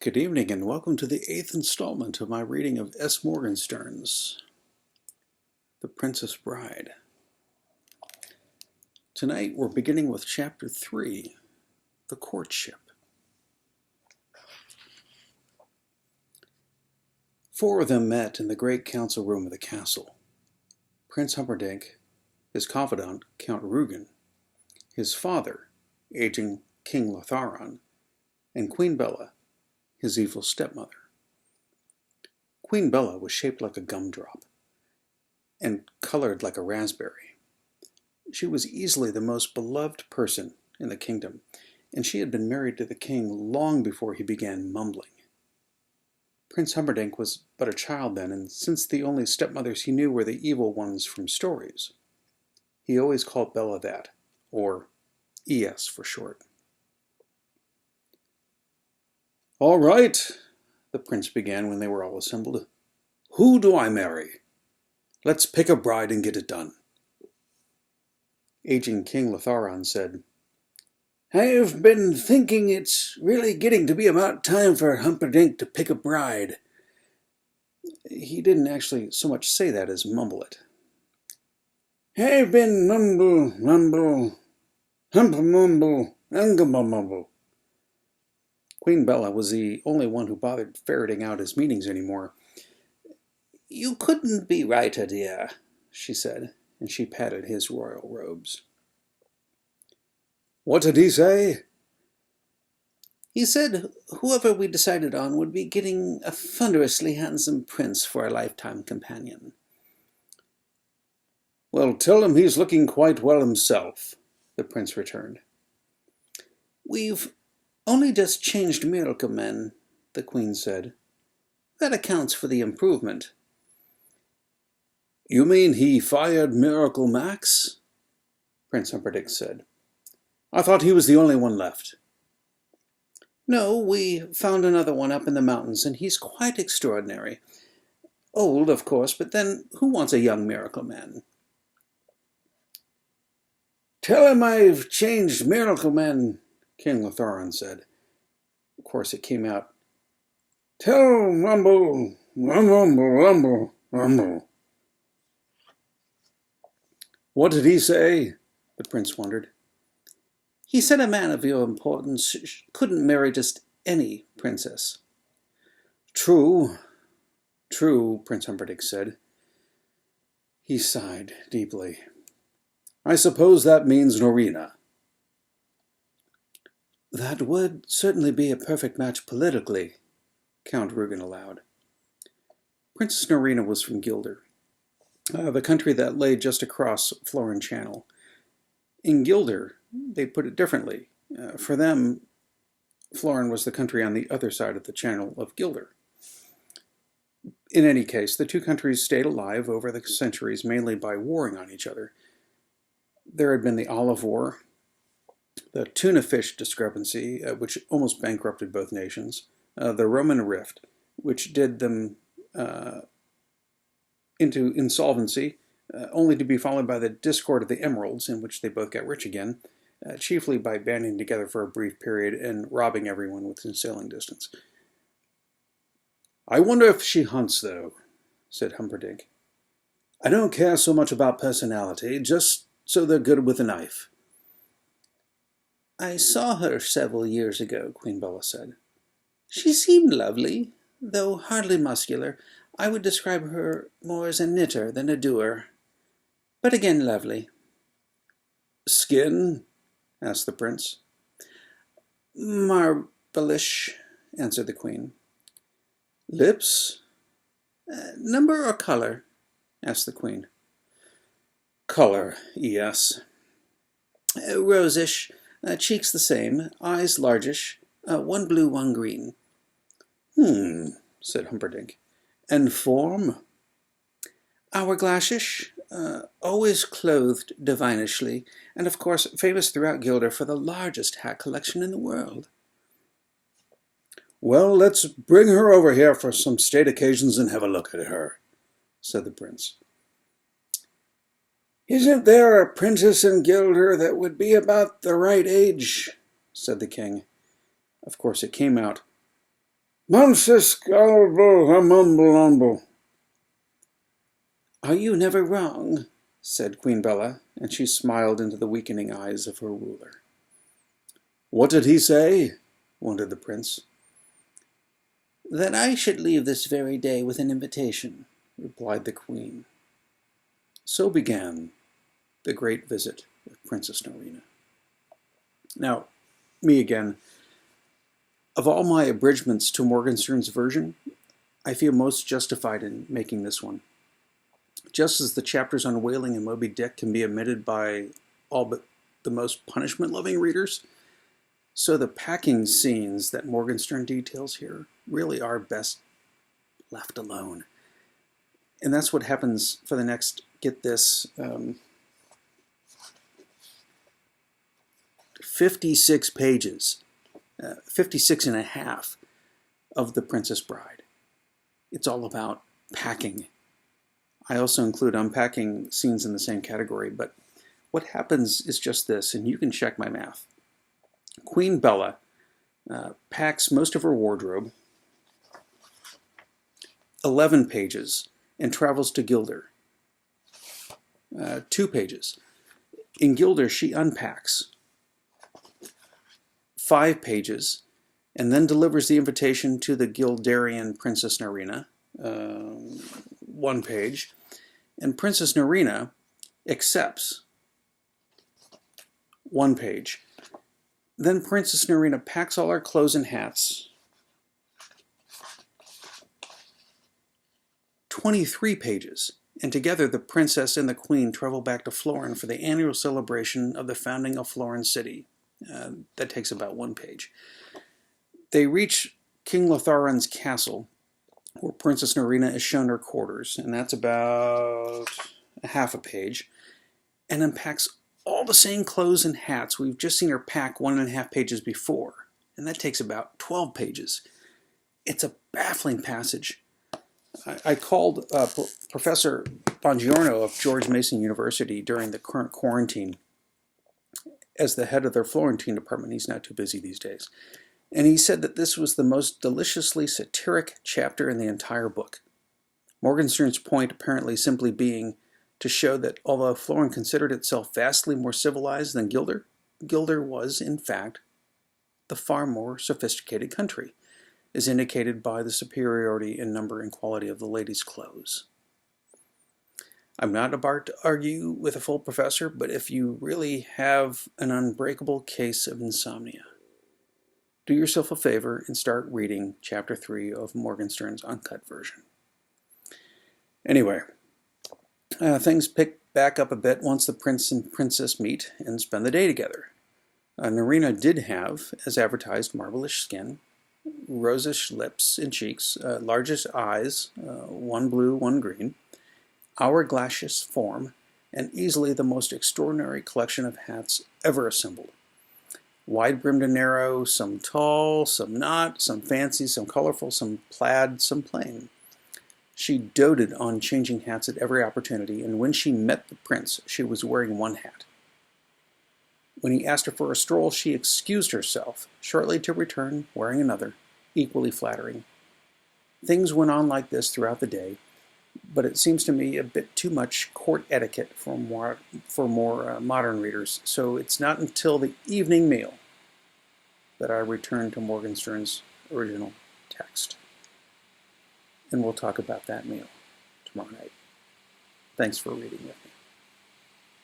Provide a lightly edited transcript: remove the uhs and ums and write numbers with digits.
Good evening and welcome to the 8th installment of my reading of S. Morgenstern's The Princess Bride. Tonight we're beginning with Chapter 3, The Courtship. 4 of them met in the great council room of the castle. Prince Humperdinck, his confidant, Count Rugen, his father, aging King Lotharon, and Queen Bella, his evil stepmother. Queen Bella was shaped like a gumdrop and colored like a raspberry. She was easily the most beloved person in the kingdom, and she had been married to the king long before he began mumbling. Prince Humperdinck was but a child then, and since the only stepmothers he knew were the evil ones from stories, he always called Bella that, or ES for short. "All right," the prince began when they were all assembled. "Who do I marry? Let's pick a bride and get it done." Aging King Lotharon said, "I've been thinking it's really getting to be about time for Humperdinck to pick a bride." He didn't actually so much say that as mumble it. "I've been mumble, humpa-mumble, unga-mumble." Queen Bella was the only one who bothered ferreting out his meanings anymore. "You couldn't be righter, dear," she said, and she patted his royal robes. "What did he say?" "He said whoever we decided on would be getting a thunderously handsome prince for a lifetime companion." "Well, tell him he's looking quite well himself," the prince returned. "We've only just changed miracle men," the queen said. "That accounts for the improvement." "You mean he fired Miracle Max?" Prince Humperdinck said. "I thought he was the only one left." "No, we found another one up in the mountains, and he's quite extraordinary. Old, of course, but then who wants a young miracle man?" "Tell him I've changed miracle men," King Lotharon said. Of course, it came out, "Tell Rumble, Rumble, Rumble, Rumble." "What did he say?" the prince wondered. "He said a man of your importance couldn't marry just any princess." True, Prince Humperdinck said. He sighed deeply. "I suppose that means Norina." "That would certainly be a perfect match politically," Count Rugen allowed. Princess Norina was from Guilder, the country that lay just across Florin Channel. In Guilder, they put it differently. For them, Florin was the country on the other side of the channel of Guilder. In any case, the two countries stayed alive over the centuries mainly by warring on each other. There had been the Olive War, the tuna fish discrepancy, which almost bankrupted both nations, the Roman Rift, which did them into insolvency, only to be followed by the discord of the Emeralds, in which they both got rich again, chiefly by banding together for a brief period and robbing everyone within sailing distance. "I wonder if she hunts, though," said Humperdinck. "I don't care so much about personality, just so they're good with a knife." "I saw her several years ago," Queen Bella said. "She seemed lovely, though hardly muscular. I would describe her more as a knitter than a doer. But again, lovely." "Skin?" asked the prince. "Marble-ish," answered the queen. "Lips?" "Number or color?" asked the queen. "Color, yes." "Rosish. Cheeks the same, eyes largish, one blue, one green." Said Humperdinck. "And form?" "Hourglassish, always clothed divinishly, and of course famous throughout Guilder for the largest hat collection in the world." "Well, let's bring her over here for some state occasions and have a look at her," said the prince. "Isn't there a princess in Guilder that would be about the right age?" said the king. Of course, it came out, Nonsense, humble. Are you never wrong? Said Queen Bella, and she smiled into the weakening eyes of her ruler. What did he say? Wondered the prince. That I should leave this very day with an invitation, replied the queen. So began the great visit of Princess Narina. Now, me again. Of all my abridgments to Morgenstern's version, I feel most justified in making this one. Just as the chapters on whaling and Moby Dick can be omitted by all but the most punishment-loving readers, so the packing scenes that Morgenstern details here really are best left alone. And that's what happens for the next, get this, 56 pages, 56 and a half of The Princess Bride. It's all about packing. I also include unpacking scenes in the same category, but what happens is just this, and you can check my math. Queen Bella packs most of her wardrobe, 11 pages, and travels to Gilder, 2 pages. In Gilder, she unpacks 5 pages, and then delivers the invitation to the Gilderian Princess Narina, 1 page, and Princess Narina accepts, 1 page. Then Princess Narina packs all her clothes and hats, 23 pages, and together the princess and the queen travel back to Florin for the annual celebration of the founding of Florin City. That takes about 1 page. They reach King Lotharan's castle, where Princess Narina is shown her quarters, and that's about a half a page, and unpacks all the same clothes and hats we've just seen her pack 1.5 pages before, and that takes about 12 pages. It's a baffling passage. I called Professor Bongiorno of George Mason University during the current quarantine as the head of their Florentine department. He's not too busy these days. And he said that this was the most deliciously satiric chapter in the entire book. Morgenstern's point apparently simply being to show that although Florin considered itself vastly more civilized than Gilder, Gilder was, in fact, the far more sophisticated country, as indicated by the superiority in number and quality of the ladies' clothes. I'm not about to argue with a full professor, but if you really have an unbreakable case of insomnia, do yourself a favor and start reading Chapter 3 of Morgenstern's uncut version. Anyway, things pick back up a bit once the prince and princess meet and spend the day together. Narina did have, as advertised, marbled skin, rosish lips and cheeks, largest eyes, one blue, one green, hourglassish form, and easily the most extraordinary collection of hats ever assembled. Wide-brimmed and narrow, some tall, some not, some fancy, some colorful, some plaid, some plain. She doted on changing hats at every opportunity, and when she met the prince, she was wearing one hat. When he asked her for a stroll, she excused herself, shortly to return wearing another, equally flattering. Things went on like this throughout the day, but it seems to me a bit too much court etiquette for more modern readers, so it's not until the evening meal that I return to Morgenstern's original text. And we'll talk about that meal tomorrow night. Thanks for reading with me.